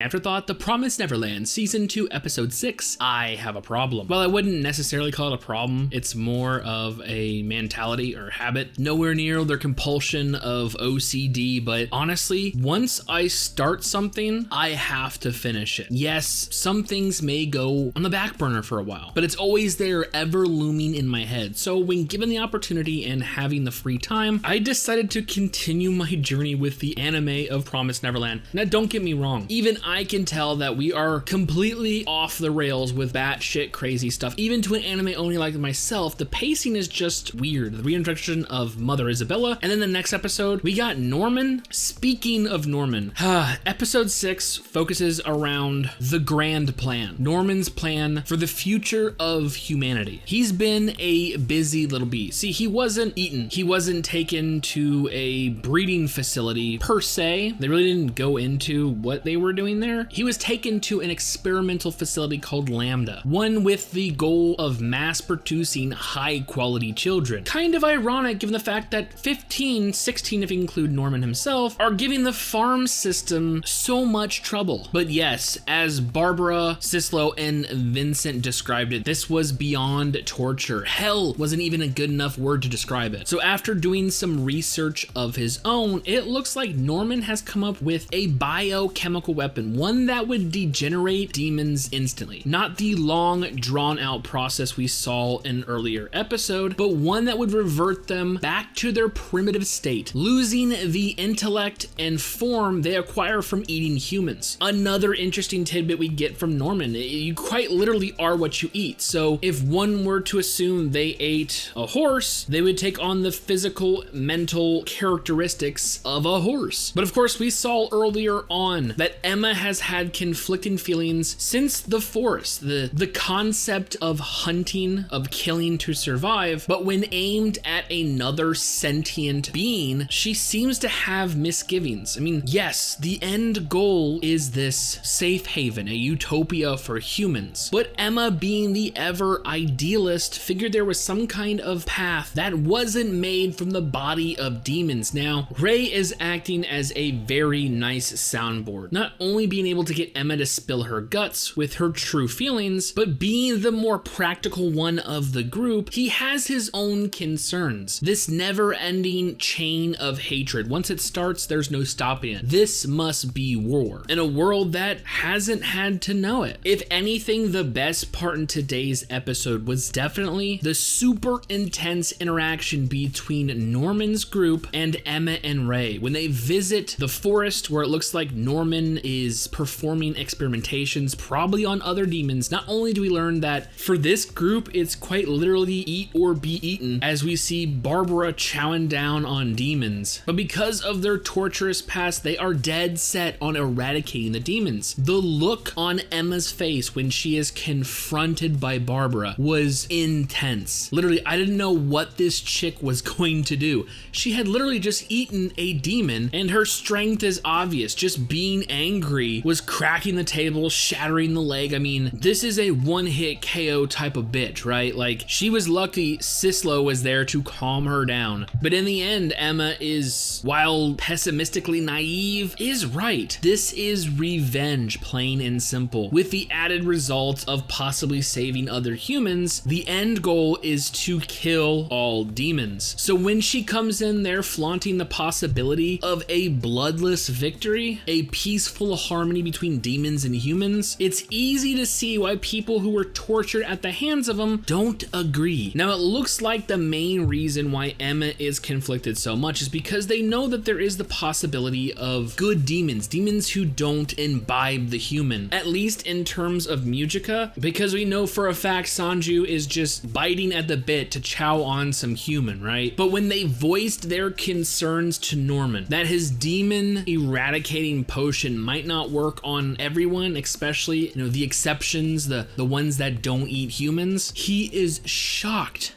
Afterthought, The Promised Neverland, Season 2, Episode 6, I Have a Problem. Well, I wouldn't necessarily call it a problem. It's more of a mentality or habit. Nowhere near their compulsion of OCD, but honestly, once I start something, I have to finish it. Yes, some things may go on the back burner for a while, but it's always there, ever looming in my head. So when given the opportunity and having the free time, I decided to continue my journey with the anime of Promised Neverland. Now, don't get me wrong. Even I can tell that we are completely off the rails with batshit crazy stuff. Even to an anime only like myself, the pacing is just weird. The reintroduction of Mother Isabella, and then the next episode, we got Norman. Speaking of Norman, episode 6 focuses around the grand plan. Norman's plan for the future of humanity. He's been a busy little bee. See, he wasn't eaten. He wasn't taken to a breeding facility per se. They really didn't go into what they were doing there. He was taken to an experimental facility called Lambda, one with the goal of mass producing high quality children. Kind of ironic given the fact that 15, 16 if you include Norman himself, are giving the farm system so much trouble. But yes, as Barbara, Sislo, and Vincent described it, this was beyond torture. Hell wasn't even a good enough word to describe it. So after doing some research of his own, it looks like Norman has come up with a biochemical weapon, one that would degenerate demons instantly. Not the long, drawn-out process we saw in an earlier episode, but one that would revert them back to their primitive state, losing the intellect and form they acquire from eating humans. Another interesting tidbit we get from Norman, you quite literally are what you eat. So if one were to assume they ate a horse, they would take on the physical, mental characteristics of a horse. But of course, we saw earlier on that Emma has had conflicting feelings since the forest, the concept of hunting, of killing to survive, but when aimed at another sentient being, she seems to have misgivings. I mean, yes, the end goal is this safe haven, a utopia for humans, but Emma, being the ever idealist, figured there was some kind of path that wasn't made from the body of demons. Now, Ray is acting as a very nice soundboard, not only being able to get Emma to spill her guts with her true feelings, but being the more practical one of the group, he has his own concerns. This never-ending chain of hatred. Once it starts, there's no stopping it. This must be war in a world that hasn't had to know it. If anything, the best part in today's episode was definitely the super intense interaction between Norman's group and Emma and Ray when they visit the forest where it looks like Norman is performing experimentations, probably on other demons. Not only do we learn that for this group, it's quite literally eat or be eaten, as we see Barbara chowing down on demons, but because of their torturous past, they are dead set on eradicating the demons. The look on Emma's face when she is confronted by Barbara was intense. Literally, I didn't know what this chick was going to do. She had literally just eaten a demon, and her strength is obvious. Just being angry was cracking the table, shattering the leg. I mean, this is a one-hit KO type of bitch, right? Like, she was lucky Sislo was there to calm her down. But in the end, Emma is, while pessimistically naive, is right. This is revenge, plain and simple. With the added result of possibly saving other humans, the end goal is to kill all demons. So when she comes in there flaunting the possibility of a bloodless victory, a peaceful harmony between demons and humans, it's easy to see why people who were tortured at the hands of them don't agree. Now, it looks like the main reason why Emma is conflicted so much is because they know that there is the possibility of good demons who don't imbibe the human, at least in terms of Mujika, because we know for a fact Sanju is just biting at the bit to chow on some human, right? But when they voiced their concerns to Norman that his demon eradicating potion might not work on everyone, especially, the exceptions, the ones that don't eat humans, he is shocked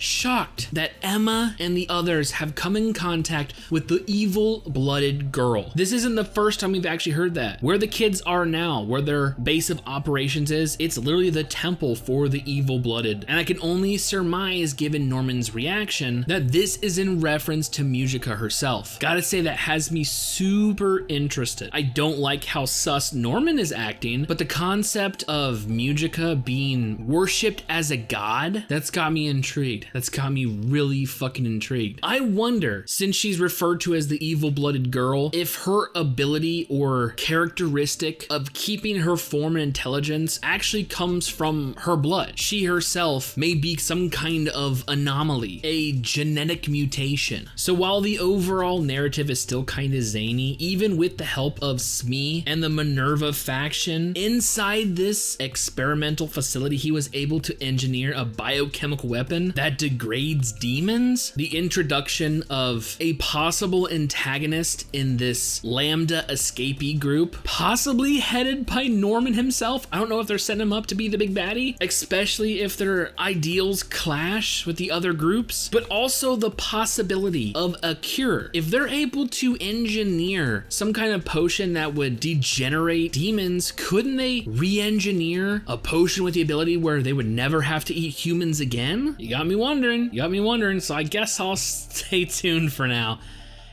that Emma and the others have come in contact with the evil-blooded girl. This isn't the first time we've actually heard that. Where the kids are now, where their base of operations is, it's literally the temple for the evil-blooded. And I can only surmise, given Norman's reaction, that this is in reference to Mujika herself. Gotta say, that has me super interested. I don't like how sus Norman is acting, but the concept of Mujica being worshipped as a god, that's got me intrigued. That's got me really fucking intrigued. I wonder, since she's referred to as the evil-blooded girl, if her ability or characteristic of keeping her form and intelligence actually comes from her blood. She herself may be some kind of anomaly, a genetic mutation. So while the overall narrative is still kind of zany, even with the help of Smee and the Minerva faction, inside this experimental facility, he was able to engineer a biochemical weapon that degrades demons. The introduction of a possible antagonist in this Lambda escapee group, possibly headed by Norman himself. I don't know if they're setting him up to be the big baddie, especially if their ideals clash with the other groups, but also the possibility of a cure. If they're able to engineer some kind of potion that would degenerate demons, couldn't they re-engineer a potion with the ability where they would never have to eat humans again? You got me wondering, so I guess I'll stay tuned for now.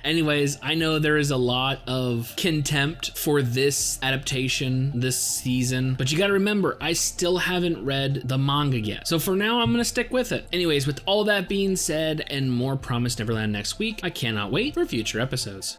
Anyways, I know there is a lot of contempt for this adaptation this season, but you gotta remember, I still haven't read the manga yet. So for now, I'm gonna stick with it. Anyways, with all that being said and more promised Neverland next week, I cannot wait for future episodes.